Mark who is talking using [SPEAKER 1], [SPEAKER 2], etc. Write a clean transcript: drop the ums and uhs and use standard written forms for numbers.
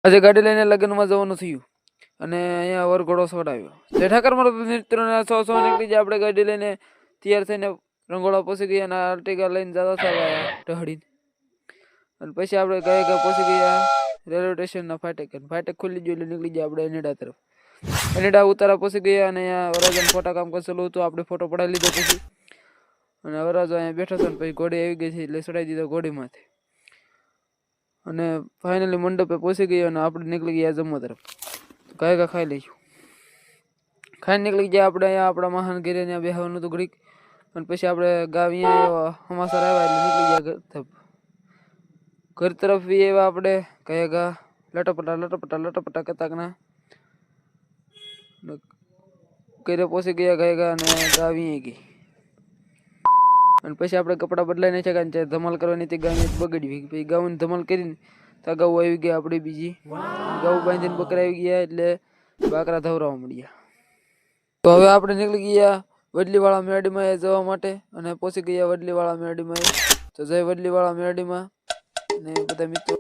[SPEAKER 1] આજે ગાડી લઈને લગ્નમાં જવાનું થયું અને અહીંયા વરઘોડો સોડાવ્યો. જય ઠાકર મારો મિત્રોને 100 નીકળી જાય. આપણે ગાડી લઈને તૈયાર થઈને રંગોળા પહોંચી ગયા અને આર્ટિકા લઈને જતા હતા ટહડીને. અને પછી આપણે ગયા પહોંચી ગયા રેલવે સ્ટેશનના ફાટક ખુલી ગયું એટલે નીકળી ગયા આપણે એનેડા તરફ. એનેડા ઉતારા પહોંચી ગયા અને અહીંયા વરાજાને ફોટા કામ કરેલું હતું. આપણે ફોટો પડાવી લીધો પછી અને વરાજો અહીંયા બેઠો હતો ને પછી ઘોડી આવી ગઈ છે એટલે ચડાવી દીધો ઘોડીમાંથી. અને ફાઇનલી મંડપે પહોંચી ગયો અને આપણે નીકળી ગયા જમવા તરફ. કાંઈ ખાઈ લઈશું. ખાઈને નીકળી ગયા આપણે અહીંયા આપણા મહાન ઘેરે ત્યાં બેહવાનું હતું ઘડીક. અને પછી આપણે ગાવ અહીંયા સમાચાર આવ્યા એટલે નીકળી ગયા ઘર તરફ બી એવા આપણે કયા લટપટા કતાકના ઘરે પહોંચી ગયા કયા અને ગાવી ગઈ. અને પછી આપણે કપડાં બદલાઈ નાખ્યા કારણ ધમાલ કરવાની હતી ગાવી બગડવી. પછી ગાઉની ધમાલ કરીને તો ગાઉ આવી ગયા આપણે બીજી ગાઉ બાંધીને બકરા આવી ગયા એટલે બાકરા ધવરાવા મળ્યા. તો હવે આપણે નીકળી ગયા વડલીવાળા મેરડીમાં જવા માટે અને પહોંચી ગયા વડલીવાળા મેરડીમાં. તો જય વડલીવાળા મેરડીમાં ને બધા મિત્રો.